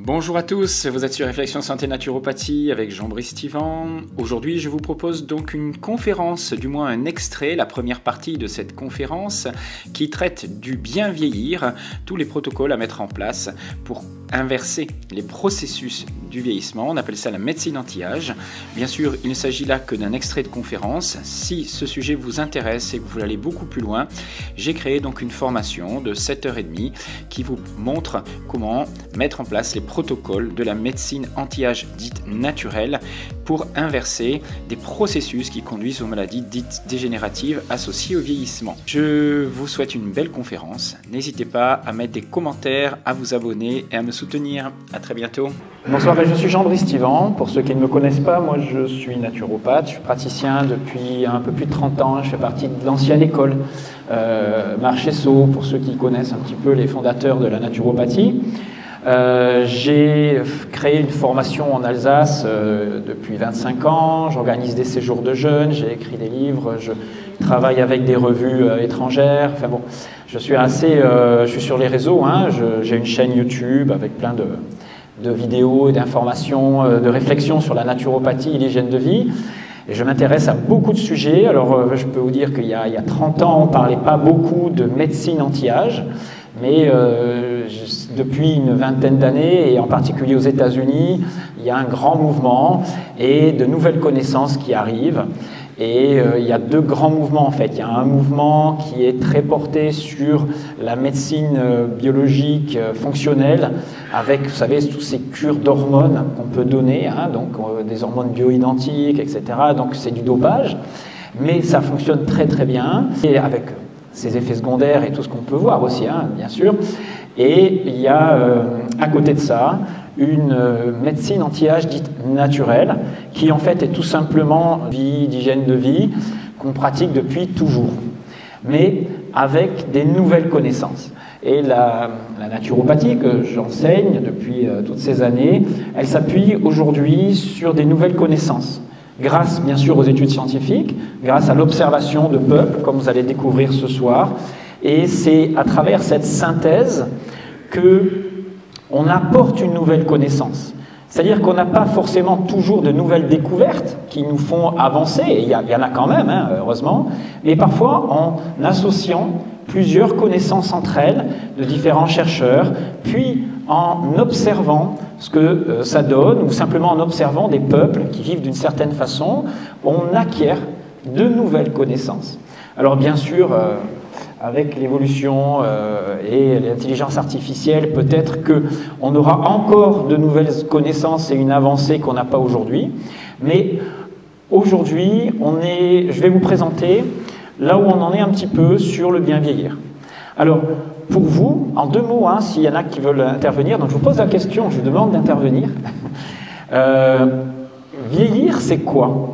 Bonjour à tous, vous êtes sur Réflexion Santé Naturopathie avec Jean-Brice Stivan. Aujourd'hui, je vous propose donc une conférence, du moins un extrait, la première partie de cette conférence qui traite du bien vieillir, tous les protocoles à mettre en place pour inverser les processus du vieillissement. On appelle ça la médecine anti-âge. Bien sûr, il ne s'agit là que d'un extrait de conférence. Si ce sujet vous intéresse et que vous voulez aller beaucoup plus loin, j'ai créé donc une formation de 7h30 qui vous montre comment mettre en place les protocoles de la médecine anti-âge dite naturelle pour inverser des processus qui conduisent aux maladies dites dégénératives associées au vieillissement. Je vous souhaite une belle conférence. N'hésitez pas à mettre des commentaires, à vous abonner et à me soutenir. À très bientôt. Bonsoir, je suis Jean-Brice Stivan. Pour ceux qui ne me connaissent pas, moi je suis naturopathe, je suis praticien depuis un peu plus de 30 ans. Je fais partie de l'ancienne école Marchesso, pour ceux qui connaissent un petit peu les fondateurs de la naturopathie. J'ai créé une formation en Alsace depuis 25 ans, j'organise des séjours de jeunes, j'ai écrit des livres, je travaille avec des revues étrangères, enfin bon, je suis sur les réseaux, hein, j'ai une chaîne YouTube avec plein de vidéos, d'informations, de réflexions sur la naturopathie et l'hygiène de vie. Et je m'intéresse à beaucoup de sujets. Alors je peux vous dire qu'il y a 30 ans, on ne parlait pas beaucoup de médecine anti-âge, mais depuis une vingtaine d'années, et en particulier aux États-Unis, il y a un grand mouvement et de nouvelles connaissances qui arrivent. Et il y a deux grands mouvements en fait. Il y a un mouvement qui est très porté sur la médecine biologique fonctionnelle, avec, vous savez, toutes ces cures d'hormones qu'on peut donner, hein, donc des hormones bioidentiques, etc. Donc c'est du dopage, mais ça fonctionne très très bien, et avec ses effets secondaires et tout ce qu'on peut voir aussi, hein, bien sûr. Et il y a à côté de ça une médecine anti-âge dite naturelle, qui en fait est tout simplement vie d'hygiène de vie qu'on pratique depuis toujours, mais avec des nouvelles connaissances. Et la naturopathie que j'enseigne depuis toutes ces années, elle s'appuie aujourd'hui sur des nouvelles connaissances, grâce bien sûr aux études scientifiques, grâce à l'observation de peuples, comme vous allez découvrir ce soir. Et c'est à travers cette synthèse qu'on apporte une nouvelle connaissance. C'est-à-dire qu'on n'a pas forcément toujours de nouvelles découvertes qui nous font avancer, et il y en a quand même, hein, heureusement, mais parfois en associant plusieurs connaissances entre elles de différents chercheurs, puis en observant ce que ça donne, ou simplement en observant des peuples qui vivent d'une certaine façon, on acquiert de nouvelles connaissances. Alors bien sûr, avec l'évolution et l'intelligence artificielle, peut-être qu'on aura encore de nouvelles connaissances et une avancée qu'on n'a pas aujourd'hui. Mais aujourd'hui, je vais vous présenter là où on en est un petit peu sur le bien vieillir. Alors, pour vous, en deux mots, hein, s'il y en a qui veulent intervenir, donc je vous pose la question, je vous demande d'intervenir. Vieillir, c'est quoi?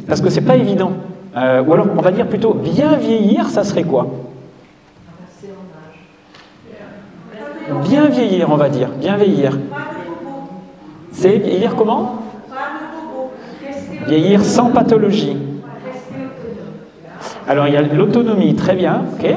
Parce que c'est pas évident. Ou alors, on va dire plutôt, bien vieillir, ça serait quoi? Bien vieillir, on va dire. Bien vieillir. C'est vieillir comment? Vieillir sans pathologie. Alors, il y a l'autonomie, très bien, ok.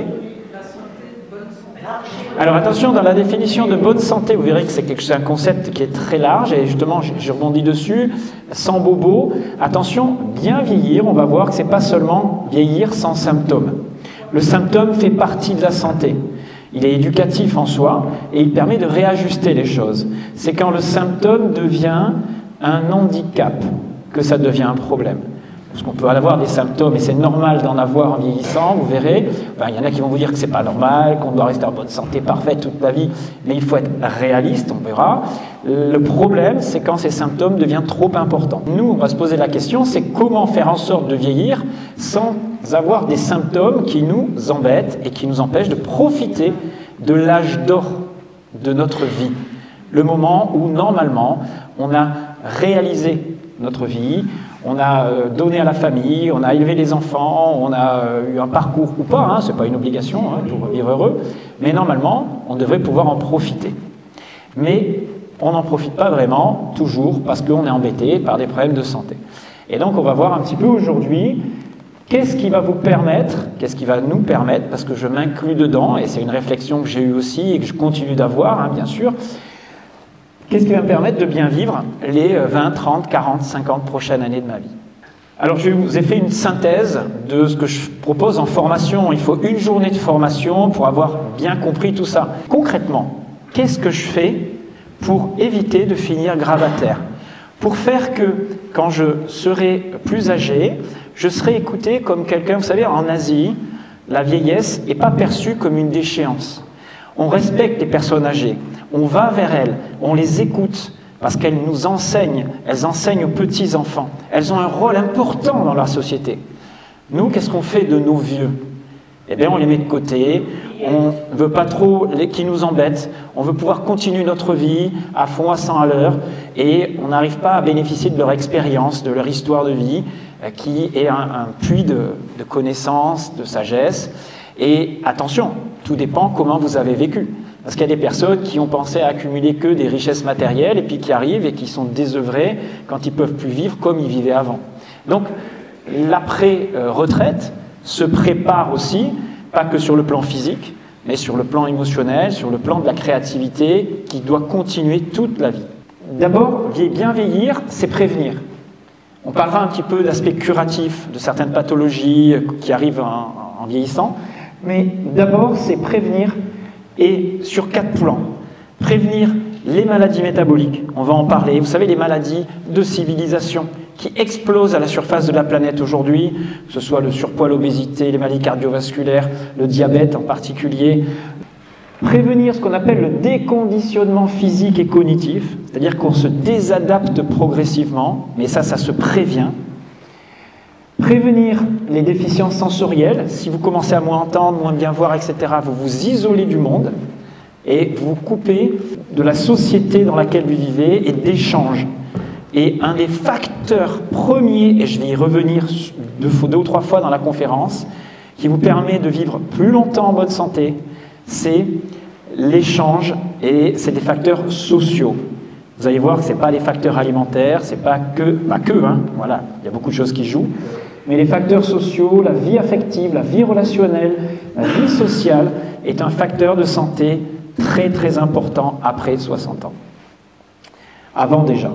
Alors attention, dans la définition de bonne santé, vous verrez que c'est un concept qui est très large, et justement, je rebondis dessus, sans bobo. Attention, bien vieillir, on va voir que ce n'est pas seulement vieillir sans symptômes. Le symptôme fait partie de la santé. Il est éducatif en soi, et il permet de réajuster les choses. C'est quand le symptôme devient un handicap que ça devient un problème. Parce qu'on peut avoir des symptômes, et c'est normal d'en avoir en vieillissant, vous verrez. Il y en a qui vont vous dire que c'est pas normal, qu'on doit rester en bonne santé parfaite toute la vie, mais il faut être réaliste, on verra. Le problème, c'est quand ces symptômes deviennent trop importants. Nous, on va se poser la question, c'est comment faire en sorte de vieillir sans avoir des symptômes qui nous embêtent et qui nous empêchent de profiter de l'âge d'or de notre vie. Le moment où, normalement, on a réalisé notre vie, on a donné à la famille, on a élevé les enfants, on a eu un parcours ou pas, hein, c'est pas une obligation hein, pour vivre heureux, mais normalement, on devrait pouvoir en profiter. Mais on n'en profite pas vraiment, toujours, parce qu'on est embêté par des problèmes de santé. Et donc, on va voir un petit peu aujourd'hui, qu'est-ce qui va vous permettre, qu'est-ce qui va nous permettre, parce que je m'inclus dedans, et c'est une réflexion que j'ai eue aussi et que je continue d'avoir, hein, bien sûr, Qu'est-ce qui va me permettre de bien vivre les 20, 30, 40, 50 prochaines années de ma vie? Alors, je vous ai fait une synthèse de ce que je propose en formation. Il faut une journée de formation pour avoir bien compris tout ça. Concrètement, qu'est-ce que je fais pour éviter de finir gravataire? Pour faire que, quand je serai plus âgé, je serai écouté comme quelqu'un, vous savez, en Asie, la vieillesse n'est pas perçue comme une déchéance. On respecte les personnes âgées, on va vers elles, on les écoute, parce qu'elles nous enseignent, elles enseignent aux petits-enfants. Elles ont un rôle important dans la société. Nous, qu'est-ce qu'on fait de nos vieux? Eh bien, on les met de côté, on ne veut pas trop qu'ils nous embêtent, on veut pouvoir continuer notre vie à fond, à 100 à l'heure, et on n'arrive pas à bénéficier de leur expérience, de leur histoire de vie, qui est un puits de connaissances, de sagesse. Et attention, tout dépend comment vous avez vécu. Parce qu'il y a des personnes qui ont pensé à accumuler que des richesses matérielles et puis qui arrivent et qui sont désœuvrées quand ils ne peuvent plus vivre comme ils vivaient avant. Donc, l'après-retraite se prépare aussi, pas que sur le plan physique, mais sur le plan émotionnel, sur le plan de la créativité qui doit continuer toute la vie. D'abord, bien vieillir, c'est prévenir. On parlera un petit peu d'aspect curatif de certaines pathologies qui arrivent en vieillissant, mais d'abord, c'est prévenir. Et sur 4 plans. Prévenir les maladies métaboliques, on va en parler. Vous savez, les maladies de civilisation qui explosent à la surface de la planète aujourd'hui, que ce soit le surpoids, l'obésité, les maladies cardiovasculaires, le diabète en particulier. Prévenir ce qu'on appelle le déconditionnement physique et cognitif, c'est-à-dire qu'on se désadapte progressivement, mais ça se prévient. Prévenir les déficiences sensorielles. Si vous commencez à moins entendre, moins bien voir, etc., vous vous isolez du monde et vous coupez de la société dans laquelle vous vivez et d'échanges. Et un des facteurs premiers, et je vais y revenir 2 ou 3 fois dans la conférence, qui vous permet de vivre plus longtemps en bonne santé, c'est l'échange et c'est des facteurs sociaux. Vous allez voir que ce n'est pas les facteurs alimentaires, c'est pas que, voilà, il y a beaucoup de choses qui jouent. Mais les facteurs sociaux, la vie affective, la vie relationnelle, la vie sociale est un facteur de santé très très important après 60 ans. Avant déjà.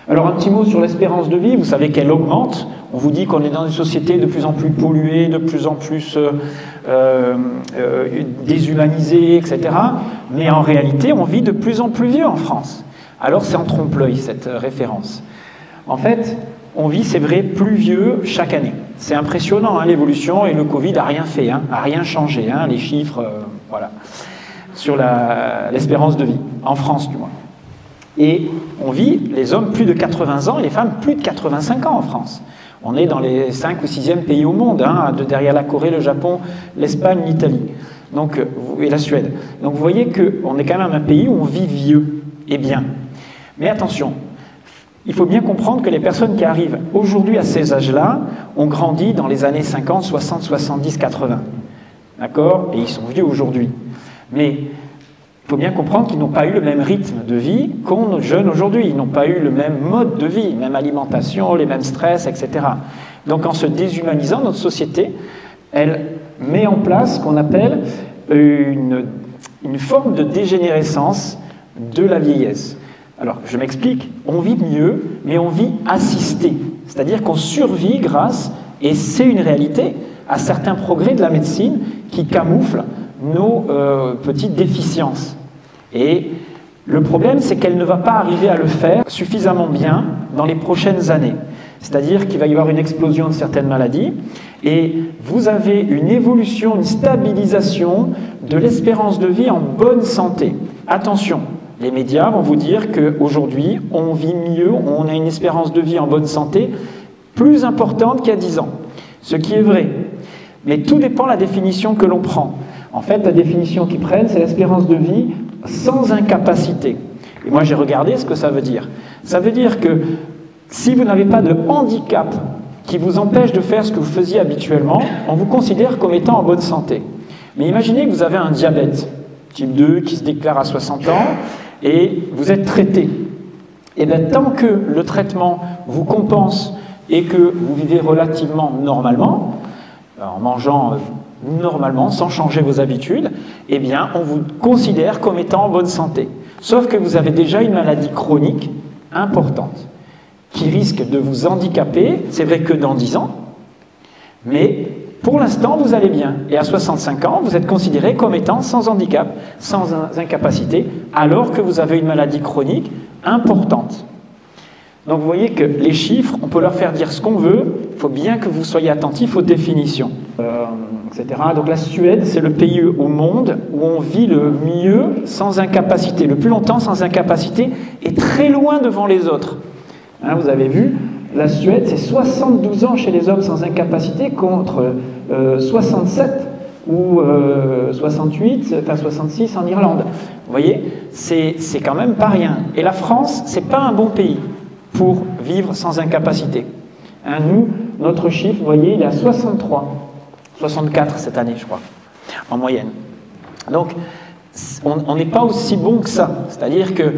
Alors un petit mot sur l'espérance de vie, vous savez qu'elle augmente. On vous dit qu'on est dans une société de plus en plus polluée, de plus en plus déshumanisée, etc. Mais en réalité, on vit de plus en plus vieux en France. Alors c'est en trompe-l'œil cette référence. En fait, on vit, c'est vrai, plus vieux chaque année. C'est impressionnant, hein, l'évolution, et le Covid n'a rien fait, n'a rien changé, les chiffres, voilà, sur l'espérance de vie, en France du moins. Et on vit, les hommes, plus de 80 ans, et les femmes, plus de 85 ans en France. On est dans les 5 ou 6e pays au monde, derrière la Corée, le Japon, l'Espagne, l'Italie, et la Suède. Donc vous voyez qu'on est quand même un pays où on vit vieux et bien. Mais attention, il faut bien comprendre que les personnes qui arrivent aujourd'hui à ces âges-là ont grandi dans les années 50, 60, 70, 80. D'accord? Et ils sont vieux aujourd'hui. Mais il faut bien comprendre qu'ils n'ont pas eu le même rythme de vie qu'ont nos jeunes aujourd'hui. Ils n'ont pas eu le même mode de vie, même alimentation, les mêmes stress, etc. Donc en se déshumanisant, notre société, elle met en place ce qu'on appelle une forme de dégénérescence de la vieillesse. Alors, je m'explique, on vit mieux, mais on vit assisté. C'est-à-dire qu'on survit grâce, et c'est une réalité, à certains progrès de la médecine qui camouflent nos petites déficiences. Et le problème, c'est qu'elle ne va pas arriver à le faire suffisamment bien dans les prochaines années. C'est-à-dire qu'il va y avoir une explosion de certaines maladies, et vous avez une évolution, une stabilisation de l'espérance de vie en bonne santé. Attention, les médias vont vous dire qu'aujourd'hui, on vit mieux, on a une espérance de vie en bonne santé plus importante qu'il y a 10 ans. Ce qui est vrai. Mais tout dépend de la définition que l'on prend. En fait, la définition qu'ils prennent, c'est l'espérance de vie sans incapacité. Et moi, j'ai regardé ce que ça veut dire. Ça veut dire que si vous n'avez pas de handicap qui vous empêche de faire ce que vous faisiez habituellement, on vous considère comme étant en bonne santé. Mais imaginez que vous avez un diabète type 2 qui se déclare à 60 ans, et vous êtes traité. Et bien, tant que le traitement vous compense et que vous vivez relativement normalement, en mangeant normalement, sans changer vos habitudes, eh bien, on vous considère comme étant en bonne santé. Sauf que vous avez déjà une maladie chronique importante qui risque de vous handicaper, c'est vrai que dans 10 ans, mais pour l'instant, vous allez bien. Et à 65 ans, vous êtes considéré comme étant sans handicap, sans incapacité, alors que vous avez une maladie chronique importante. Donc vous voyez que les chiffres, on peut leur faire dire ce qu'on veut, il faut bien que vous soyez attentifs aux définitions, etc. Donc la Suède, c'est le pays au monde où on vit le mieux sans incapacité, le plus longtemps sans incapacité, et très loin devant les autres. Hein, vous avez vu, la Suède, c'est 72 ans chez les hommes sans incapacité contre 67 ou 68, enfin 66 en Irlande. Vous voyez, c'est quand même pas rien. Et la France, c'est pas un bon pays pour vivre sans incapacité. Hein, nous, notre chiffre, vous voyez, il est à 63, 64 cette année, je crois, en moyenne. Donc, on n'est pas aussi bon que ça. C'est-à-dire que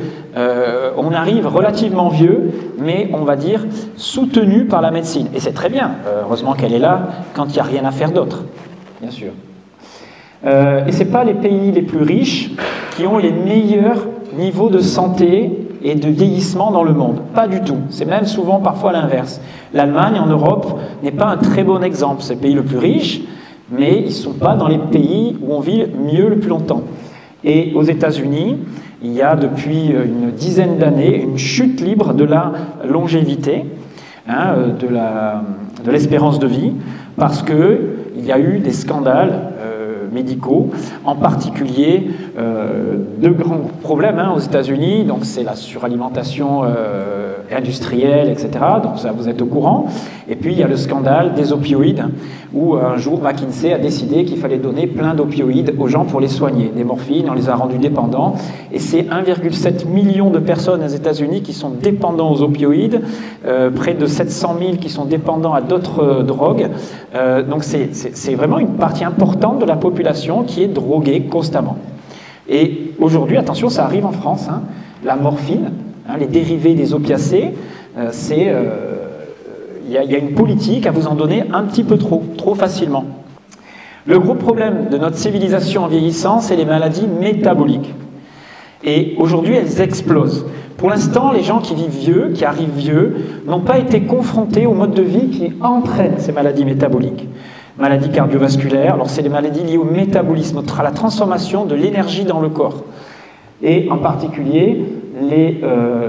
on arrive relativement vieux, mais on va dire soutenu par la médecine. Et c'est très bien. Heureusement qu'elle est là quand il n'y a rien à faire d'autre, bien sûr. Et ce n'est pas les pays les plus riches qui ont les meilleurs niveaux de santé et de vieillissement dans le monde. Pas du tout. C'est même souvent parfois l'inverse. L'Allemagne, en Europe, n'est pas un très bon exemple. C'est le pays le plus riche, mais ils ne sont pas dans les pays où on vit mieux le plus longtemps. Et aux États-Unis, il y a depuis une dizaine d'années une chute libre de la longévité, hein, de l'espérance de vie, parce qu'il y a eu des scandales médicaux, en particulier deux grands problèmes aux États-Unis, donc c'est la suralimentation industrielle, etc., donc ça vous êtes au courant, et puis il y a le scandale des opioïdes, où un jour McKinsey a décidé qu'il fallait donner plein d'opioïdes aux gens pour les soigner, des morphines, on les a rendus dépendants, et c'est 1,7 million de personnes aux États-Unis qui sont dépendants aux opioïdes, près de 700 000 qui sont dépendants à d'autres drogues, donc c'est vraiment une partie importante de la population qui est droguée constamment. Et aujourd'hui, attention, ça arrive en France, hein, la morphine, hein, les dérivés des opiacés, il y a une politique à vous en donner un petit peu trop facilement. Le gros problème de notre civilisation en vieillissant, c'est les maladies métaboliques. Et aujourd'hui, elles explosent. Pour l'instant, les gens qui vivent vieux, qui arrivent vieux, n'ont pas été confrontés au mode de vie qui entraîne ces maladies métaboliques. Maladies cardiovasculaires, alors c'est les maladies liées au métabolisme, à la transformation de l'énergie dans le corps. Et en particulier, les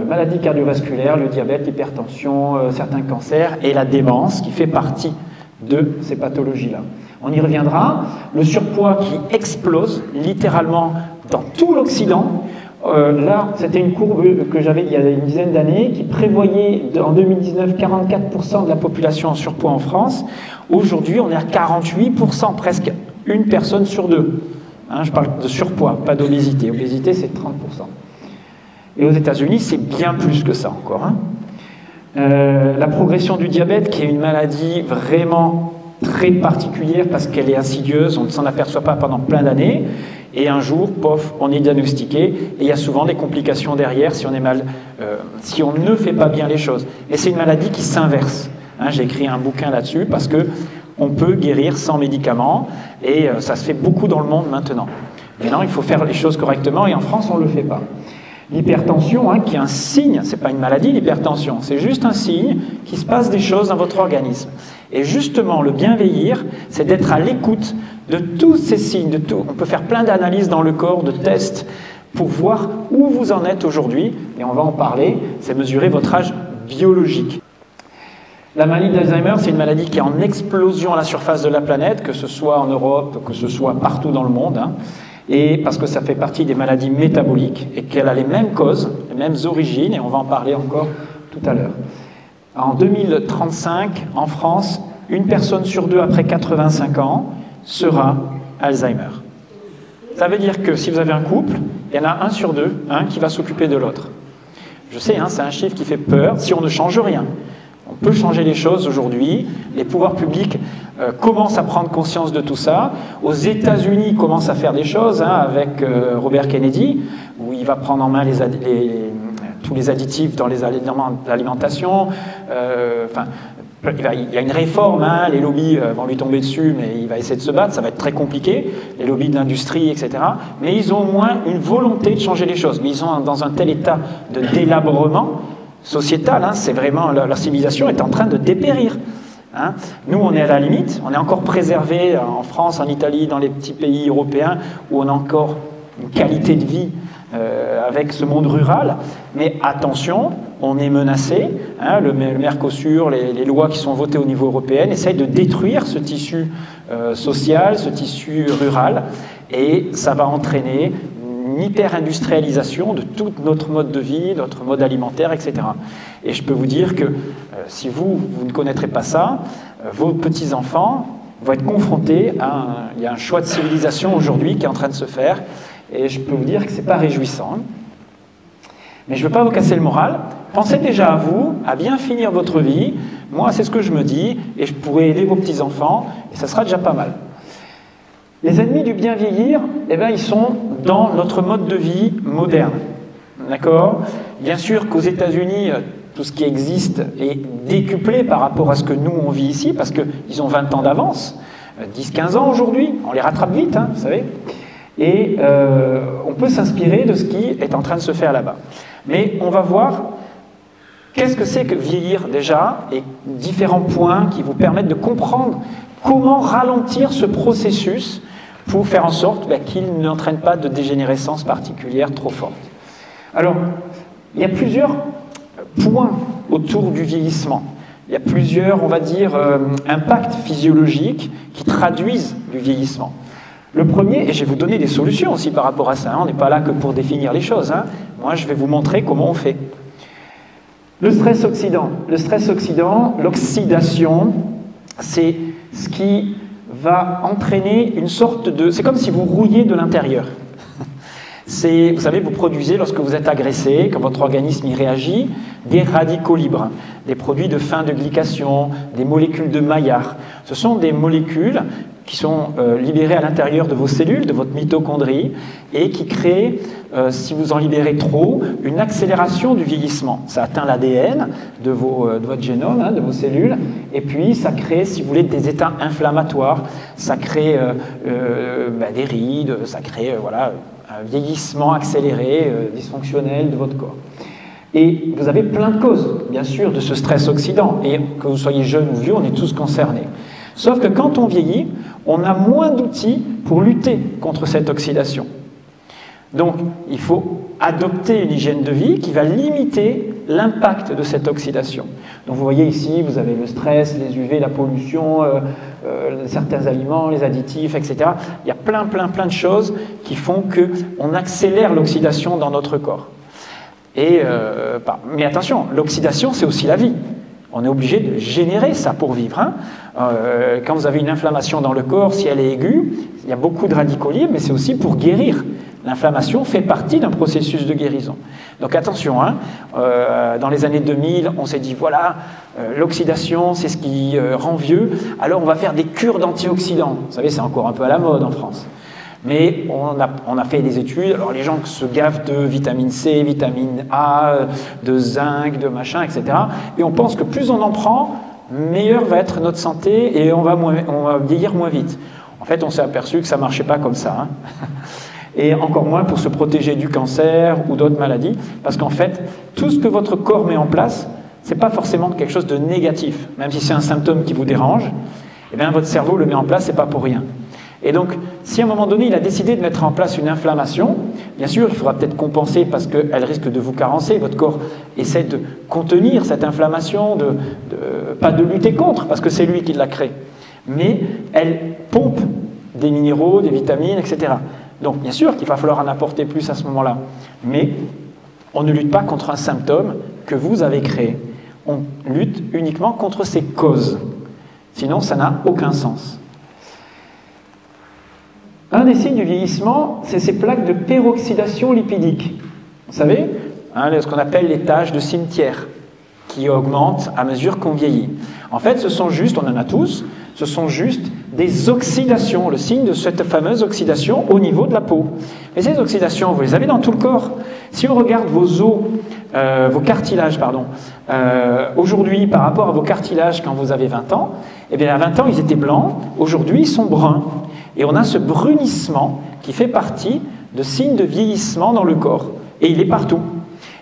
maladies cardiovasculaires, le diabète, l'hypertension, certains cancers et la démence qui fait partie de ces pathologies-là. On y reviendra. Le surpoids qui explose littéralement dans tout l'Occident. Là, c'était une courbe que j'avais il y a une dizaine d'années qui prévoyait en 2019 44% de la population en surpoids en France. Aujourd'hui, on est à 48%, presque une personne sur deux. Hein, je parle de surpoids, pas d'obésité. Obésité, c'est 30%. Et aux États-Unis, c'est bien plus que ça encore. Hein. La progression du diabète, qui est une maladie vraiment très particulière parce qu'elle est insidieuse, on ne s'en aperçoit pas pendant plein d'années. Et un jour, pof, on est diagnostiqué, et il y a souvent des complications derrière si on est mal, si on ne fait pas bien les choses. Et c'est une maladie qui s'inverse. Hein, j'ai écrit un bouquin là-dessus parce que on peut guérir sans médicaments, et ça se fait beaucoup dans le monde maintenant. Maintenant, il faut faire les choses correctement, et en France, on ne le fait pas. L'hypertension, hein, qui est un signe, c'est pas une maladie l'hypertension, c'est juste un signe qu'il se passe des choses dans votre organisme. Et justement, le bien vieillir, c'est d'être à l'écoute de tous ces signes, de tout. On peut faire plein d'analyses dans le corps, de tests, pour voir où vous en êtes aujourd'hui, et on va en parler, c'est mesurer votre âge biologique. La maladie d'Alzheimer, c'est une maladie qui est en explosion à la surface de la planète, que ce soit en Europe, que ce soit partout dans le monde, hein. Et parce que ça fait partie des maladies métaboliques et qu'elle a les mêmes causes, les mêmes origines, et on va en parler encore tout à l'heure. En 2035, en France, une personne sur deux après 85 ans sera Alzheimer. Ça veut dire que si vous avez un couple, il y en a un sur deux, qui va s'occuper de l'autre. Je sais, hein, c'est un chiffre qui fait peur si on ne change rien. On peut changer les choses aujourd'hui. Les pouvoirs publics commencent à prendre conscience de tout ça. Aux États-Unis, ils commencent à faire des choses, hein, avec Robert Kennedy, où il va prendre en main tous les additifs dans l'alimentation. Il y a une réforme, hein, les lobbies vont lui tomber dessus, mais il va essayer de se battre, ça va être très compliqué, les lobbies de l'industrie, etc. Mais ils ont au moins une volonté de changer les choses. Mais ils sont dans un tel état de délabrement sociétal, hein, c'est vraiment, leur civilisation est en train de dépérir. Hein. Nous, on est à la limite, on est encore préservé en France, en Italie, dans les petits pays européens, où on a encore une qualité de vie avec ce monde rural, mais attention, on est menacé, hein, le Mercosur, les lois qui sont votées au niveau européen essayent de détruire ce tissu social, ce tissu rural, et ça va entraîner une hyper-industrialisation de tout notre mode de vie, notre mode alimentaire, etc. Et je peux vous dire que si vous ne connaîtrez pas ça, vos petits-enfants vont être confrontés il y a un choix de civilisation aujourd'hui qui est en train de se faire, et je peux vous dire que ce n'est pas réjouissant. Mais je ne veux pas vous casser le moral. Pensez déjà à vous, à bien finir votre vie. Moi, c'est ce que je me dis, et je pourrais aider vos petits-enfants, et ça sera déjà pas mal. Les ennemis du bien vieillir, eh bien, ils sont dans notre mode de vie moderne. D'accord ? Bien sûr qu'aux États-Unis, tout ce qui existe est décuplé par rapport à ce que nous, on vit ici, parce qu'ils ont 20 ans d'avance, 10-15 ans aujourd'hui, on les rattrape vite, hein, vous savez. Et on peut s'inspirer de ce qui est en train de se faire là-bas. Mais on va voir qu'est-ce que c'est que vieillir déjà, et différents points qui vous permettent de comprendre comment ralentir ce processus pour faire en sorte qu'il n'entraîne pas de dégénérescence particulière trop forte. Alors, il y a plusieurs points autour du vieillissement. Il y a plusieurs, on va dire, impacts physiologiques qui traduisent du vieillissement. Le premier, et je vais vous donner des solutions aussi par rapport à ça, hein, on n'est pas là que pour définir les choses, hein. Moi je vais vous montrer comment on fait. Le stress oxydant. Le stress oxydant, l'oxydation, c'est ce qui va entraîner une sorte de... C'est comme si vous rouillez de l'intérieur. Vous savez, vous produisez, lorsque vous êtes agressé, quand votre organisme y réagit, des radicaux libres, des produits de fin de glycation, des molécules de Maillard. Ce sont des molécules qui sont libérées à l'intérieur de vos cellules, de votre mitochondrie, et qui créent, si vous en libérez trop, une accélération du vieillissement. Ça atteint l'ADN de votre génome, hein, de vos cellules, et puis ça crée, si vous voulez, des états inflammatoires, ça crée des rides, ça crée voilà, un vieillissement accéléré, dysfonctionnel de votre corps. Et vous avez plein de causes, bien sûr, de ce stress oxydant, et que vous soyez jeune ou vieux, on est tous concernés. Sauf que quand on vieillit, on a moins d'outils pour lutter contre cette oxydation. Donc, il faut adopter une hygiène de vie qui va limiter l'impact de cette oxydation. Donc, vous voyez ici, vous avez le stress, les UV, la pollution, certains aliments, les additifs, etc. Il y a plein de choses qui font qu'on accélère l'oxydation dans notre corps. Mais attention, l'oxydation, c'est aussi la vie. On est obligé de générer ça pour vivre. Hein. Quand vous avez une inflammation dans le corps, si elle est aiguë, il y a beaucoup de radicaux libres, mais c'est aussi pour guérir. L'inflammation fait partie d'un processus de guérison. Donc attention, hein, dans les années 2000, on s'est dit, voilà, l'oxydation, c'est ce qui rend vieux, alors on va faire des cures d'antioxydants. Vous savez, c'est encore un peu à la mode en France. Mais on a fait des études, alors les gens se gavent de vitamine C, vitamine A, de zinc, de machin, etc. Et on pense que plus on en prend, meilleure va être notre santé et on va vieillir moins vite. En fait, on s'est aperçu que ça ne marchait pas comme ça. Hein. Et encore moins pour se protéger du cancer ou d'autres maladies, parce qu'en fait, tout ce que votre corps met en place, ce n'est pas forcément quelque chose de négatif. Même si c'est un symptôme qui vous dérange, eh bien, votre cerveau le met en place, ce n'est pas pour rien. Et donc, si à un moment donné, il a décidé de mettre en place une inflammation, bien sûr, il faudra peut-être compenser parce qu'elle risque de vous carencer. Votre corps essaie de contenir cette inflammation, pas de lutter contre, parce que c'est lui qui l'a créée. Mais elle pompe des minéraux, des vitamines, etc. Donc, bien sûr qu'il va falloir en apporter plus à ce moment-là. Mais on ne lutte pas contre un symptôme que vous avez créé. On lutte uniquement contre ses causes. Sinon, ça n'a aucun sens. Un des signes du vieillissement, c'est ces plaques de peroxydation lipidique. Vous savez, hein, ce qu'on appelle les taches de cimetière, qui augmentent à mesure qu'on vieillit. En fait, ce sont juste, on en a tous, ce sont juste des oxydations, le signe de cette fameuse oxydation au niveau de la peau. Et ces oxydations, vous les avez dans tout le corps. Si on regarde vos os, vos cartilages, pardon. Aujourd'hui, par rapport à vos cartilages quand vous avez 20 ans, eh bien à 20 ans, ils étaient blancs. Aujourd'hui, ils sont bruns. Et on a ce brunissement qui fait partie de signes de vieillissement dans le corps. Et il est partout.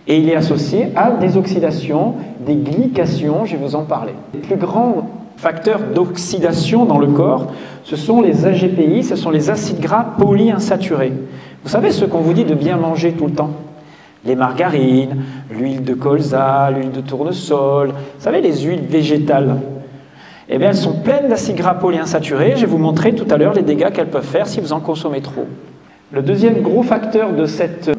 Et il est associé à des oxydations, des glycations, je vais vous en parler. Les plus grands facteurs d'oxydation dans le corps, ce sont les AGPI, ce sont les acides gras polyinsaturés. Vous savez ce qu'on vous dit de bien manger tout le temps? Les margarines, l'huile de colza, l'huile de tournesol, vous savez, les huiles végétales. Eh bien, elles sont pleines d'acides gras polyinsaturés. Je vais vous montrer tout à l'heure les dégâts qu'elles peuvent faire si vous en consommez trop. Le deuxième gros facteur de cette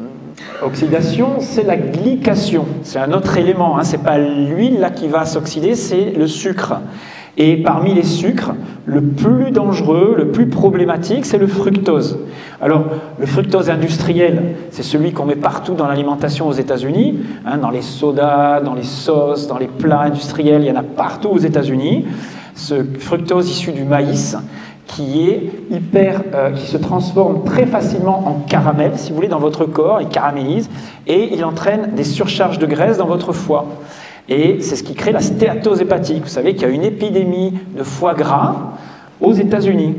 oxydation, c'est la glycation. C'est un autre élément, hein. Ce n'est pas l'huile là qui va s'oxyder, c'est le sucre. Et parmi les sucres, le plus dangereux, le plus problématique, c'est le fructose. Alors, le fructose industriel, c'est celui qu'on met partout dans l'alimentation aux États-Unis, hein, dans les sodas, dans les sauces, dans les plats industriels, il y en a partout aux États-Unis. Ce fructose issu du maïs, qui se transforme très facilement en caramel, si vous voulez, dans votre corps, il caramélise, et il entraîne des surcharges de graisse dans votre foie. Et c'est ce qui crée la stéatose hépatique. Vous savez qu'il y a une épidémie de foie gras aux États-Unis.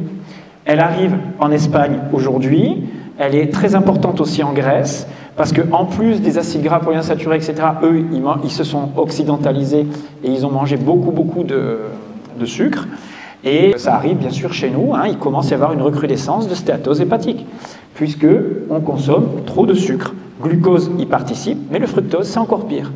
Elle arrive en Espagne aujourd'hui, elle est très importante aussi en Grèce, parce qu'en plus des acides gras polyinsaturés, etc., eux, ils se sont occidentalisés et ils ont mangé beaucoup de sucre. Et ça arrive bien sûr chez nous, hein, il commence à y avoir une recrudescence de stéatose hépatique, puisqu'on consomme trop de sucre. Glucose y participe, mais le fructose, c'est encore pire.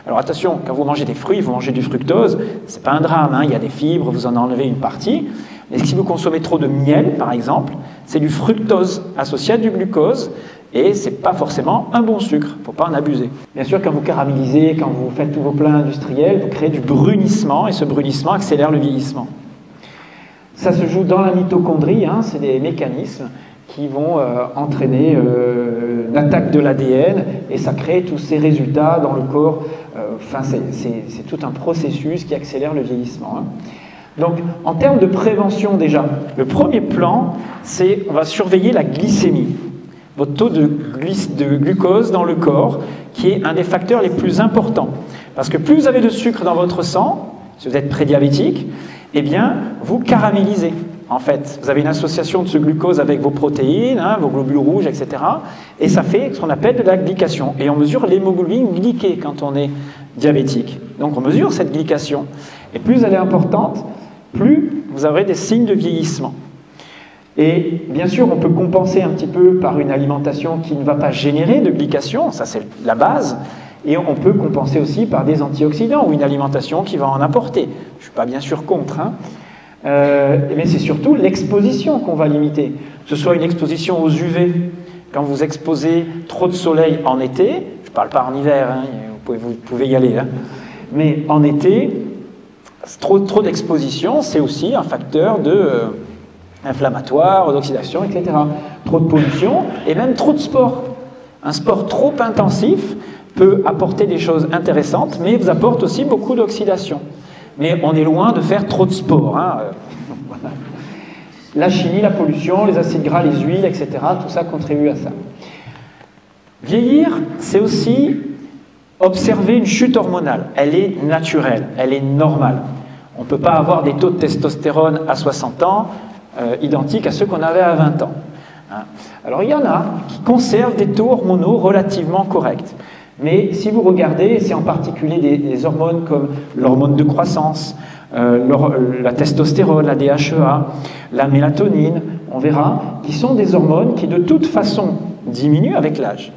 Alors attention, quand vous mangez des fruits, vous mangez du fructose, c'est pas un drame, hein, il y a des fibres, vous en enlevez une partie. Mais si vous consommez trop de miel, par exemple, c'est du fructose associé à du glucose, et c'est pas forcément un bon sucre, il ne faut pas en abuser. Bien sûr, quand vous caramélisez, quand vous faites tous vos plats industriels, vous créez du brunissement, et ce brunissement accélère le vieillissement. Ça se joue dans la mitochondrie, hein, c'est des mécanismes qui vont entraîner l'attaque de l'ADN et ça crée tous ces résultats dans le corps. C'est tout un processus qui accélère le vieillissement. Hein. Donc, en termes de prévention déjà, le premier plan, c'est on va surveiller la glycémie, votre taux de glucose dans le corps, qui est un des facteurs les plus importants. Parce que plus vous avez de sucre dans votre sang, si vous êtes prédiabétique, eh bien, vous caramélisez. En fait, vous avez une association de ce glucose avec vos protéines, hein, vos globules rouges, etc. Et ça fait ce qu'on appelle de la glycation. Et on mesure l'hémoglobine glyquée quand on est diabétique. Donc on mesure cette glycation. Et plus elle est importante, plus vous aurez des signes de vieillissement. Et bien sûr, on peut compenser un petit peu par une alimentation qui ne va pas générer de glycation, ça c'est la base. Et on peut compenser aussi par des antioxydants ou une alimentation qui va en apporter. Je ne suis pas bien sûr contre, hein. Mais c'est surtout l'exposition qu'on va limiter. Que ce soit une exposition aux UV, quand vous exposez trop de soleil en été, je ne parle pas en hiver, hein, vous pouvez y aller, hein, mais en été, trop d'exposition, c'est aussi un facteur inflammatoire, d'oxydation, etc. Trop de pollution et même trop de sport. Un sport trop intensif peut apporter des choses intéressantes, mais vous apporte aussi beaucoup d'oxydation. Mais on est loin de faire trop de sport. Hein. Voilà. La chimie, la pollution, les acides gras, les huiles, etc., tout ça contribue à ça. Vieillir, c'est aussi observer une chute hormonale. Elle est naturelle, elle est normale. On ne peut pas avoir des taux de testostérone à 60 ans identiques à ceux qu'on avait à 20 ans. Hein. Alors il y en a qui conservent des taux hormonaux relativement corrects. Mais si vous regardez, c'est en particulier des hormones comme l'hormone de croissance, la testostérone, la DHEA, la mélatonine, on verra, qui sont des hormones qui de toute façon diminuent avec l'âge.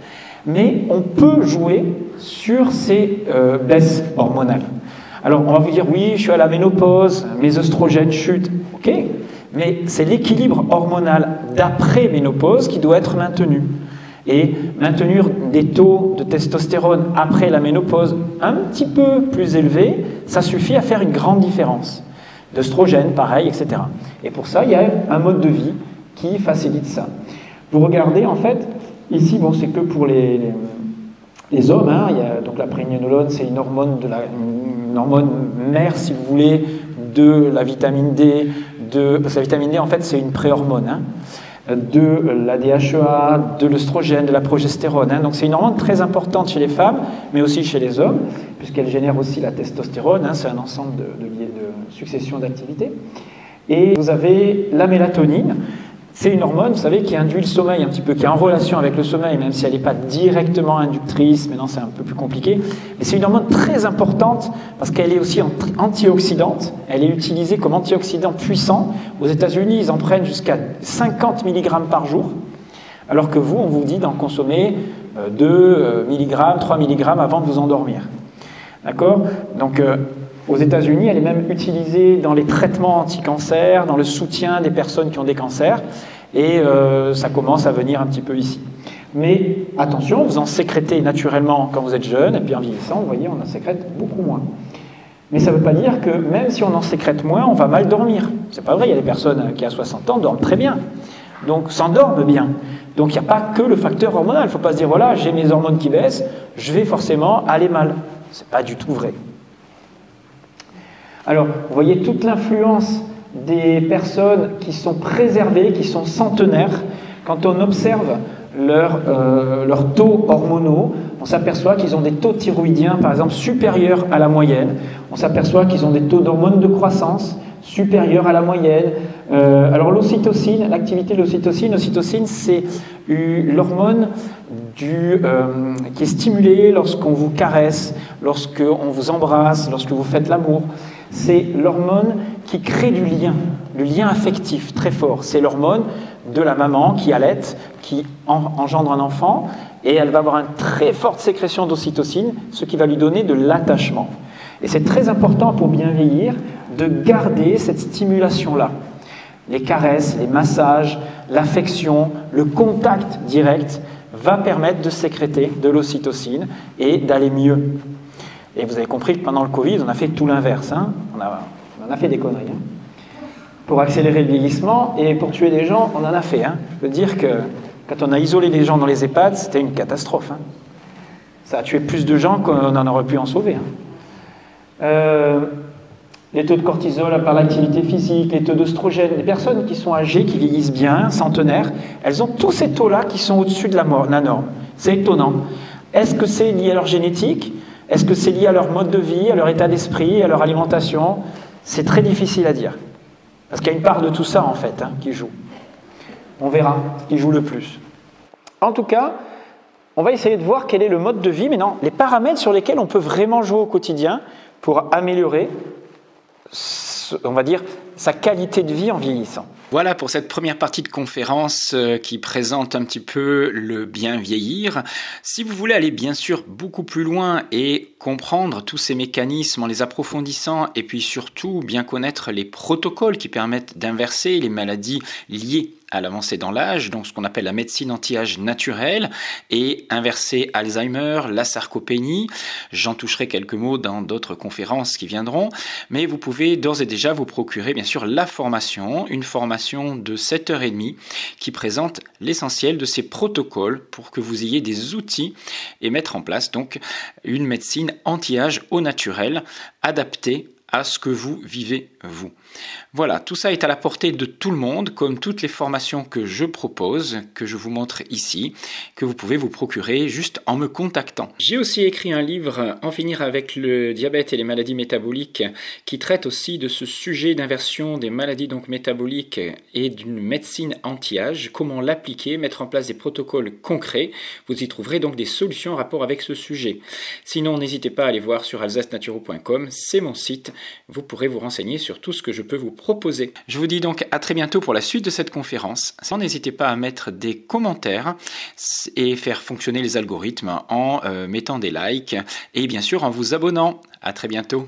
Mais on peut jouer sur ces baisses hormonales. Alors on va vous dire, oui, je suis à la ménopause, mes œstrogènes chutent, ok, mais c'est l'équilibre hormonal d'après-ménopause qui doit être maintenu. Et maintenir des taux de testostérone après la ménopause un petit peu plus élevés, ça suffit à faire une grande différence. D'œstrogène, pareil, etc. Et pour ça, il y a un mode de vie qui facilite ça. Vous regardez, en fait, ici, bon, c'est que pour les hommes, hein, il y a, donc la prégnénolone, c'est une hormone mère, si vous voulez, de la vitamine D, parce que la vitamine D, en fait, c'est une préhormone, hein. de la DHEA, de l'œstrogène, de la progestérone. Donc c'est une hormone très importante chez les femmes, mais aussi chez les hommes, puisqu'elle génère aussi la testostérone. C'est un ensemble de succession d'activités. Et vous avez la mélatonine. C'est une hormone, vous savez, qui induit le sommeil un petit peu, qui est en relation avec le sommeil, même si elle n'est pas directement inductrice, maintenant c'est un peu plus compliqué. Mais c'est une hormone très importante parce qu'elle est aussi antioxydante. Elle est utilisée comme antioxydant puissant. Aux États-Unis, ils en prennent jusqu'à 50 mg par jour, alors que vous, on vous dit d'en consommer 2 mg, 3 mg avant de vous endormir. D'accord ? Donc, aux États-Unis, elle est même utilisée dans les traitements anti-cancer, dans le soutien des personnes qui ont des cancers, et ça commence à venir un petit peu ici. Mais attention, vous en sécrétez naturellement quand vous êtes jeune, et puis en vieillissant, vous voyez, on en sécrète beaucoup moins. Mais ça ne veut pas dire que même si on en sécrète moins, on va mal dormir. C'est pas vrai, il y a des personnes qui à 60 ans dorment très bien, donc s'endorment bien. Donc il n'y a pas que le facteur hormonal. Il ne faut pas se dire, voilà, j'ai mes hormones qui baissent, je vais forcément aller mal. Ce n'est pas du tout vrai. Alors, vous voyez toute l'influence des personnes qui sont préservées, qui sont centenaires. Quand on observe leurs taux hormonaux, on s'aperçoit qu'ils ont des taux thyroïdiens, par exemple, supérieurs à la moyenne. On s'aperçoit qu'ils ont des taux d'hormones de croissance supérieurs à la moyenne. Alors l'ocytocine, l'activité de l'ocytocine, c'est l'hormone qui est stimulée lorsqu'on vous caresse, lorsqu'on vous embrasse, lorsque vous faites l'amour. C'est l'hormone qui crée du lien, le lien affectif très fort. C'est l'hormone de la maman qui allaite, qui engendre un enfant, et elle va avoir une très forte sécrétion d'ocytocine, ce qui va lui donner de l'attachement. Et c'est très important pour bien vieillir de garder cette stimulation-là. Les caresses, les massages, l'affection, le contact direct va permettre de sécréter de l'ocytocine et d'aller mieux. Et vous avez compris que pendant le Covid, on a fait tout l'inverse. Hein. On a fait des conneries. Hein. Pour accélérer le vieillissement et pour tuer des gens, on en a fait. Hein. Je veux dire que quand on a isolé les gens dans les EHPAD, c'était une catastrophe. Hein. Ça a tué plus de gens qu'on en aurait pu en sauver. Hein. Les taux de cortisol par l'activité physique, les taux d'œstrogène, les personnes qui sont âgées, qui vieillissent bien, centenaires, elles ont tous ces taux-là qui sont au-dessus de la norme. C'est étonnant. Est-ce que c'est lié à leur génétique ? Est-ce que c'est lié à leur mode de vie, à leur état d'esprit, à leur alimentation? C'est très difficile à dire. Parce qu'il y a une part de tout ça, en fait, hein, qui joue. On verra ce qui joue le plus. En tout cas, on va essayer de voir quel est le mode de vie, mais non, les paramètres sur lesquels on peut vraiment jouer au quotidien pour améliorer, on va dire, sa qualité de vie en vieillissant. Voilà pour cette première partie de conférence qui présente un petit peu le bien vieillir. Si vous voulez aller bien sûr beaucoup plus loin et comprendre tous ces mécanismes en les approfondissant et puis surtout bien connaître les protocoles qui permettent d'inverser les maladies liées à l'avancée dans l'âge, donc ce qu'on appelle la médecine anti-âge naturelle, et inverser Alzheimer, la sarcopénie. J'en toucherai quelques mots dans d'autres conférences qui viendront, mais vous pouvez d'ores et déjà vous procurer bien sûr la formation, une formation de 7h30 qui présente l'essentiel de ces protocoles pour que vous ayez des outils et mettre en place donc une médecine anti-âge au naturel adaptée à ce que vous vivez vous. Voilà, tout ça est à la portée de tout le monde, comme toutes les formations que je propose, que je vous montre ici, que vous pouvez vous procurer juste en me contactant. J'ai aussi écrit un livre, En finir avec le diabète et les maladies métaboliques, qui traite aussi de ce sujet d'inversion des maladies donc métaboliques et d'une médecine anti-âge, comment l'appliquer, mettre en place des protocoles concrets. Vous y trouverez donc des solutions en rapport avec ce sujet. Sinon, n'hésitez pas à aller voir sur alsacenaturo.com, c'est mon site. Vous pourrez vous renseigner sur tout ce que je peux vous proposer. Je vous dis donc à très bientôt pour la suite de cette conférence. N'hésitez pas à mettre des commentaires et faire fonctionner les algorithmes en mettant des likes et bien sûr en vous abonnant. À très bientôt.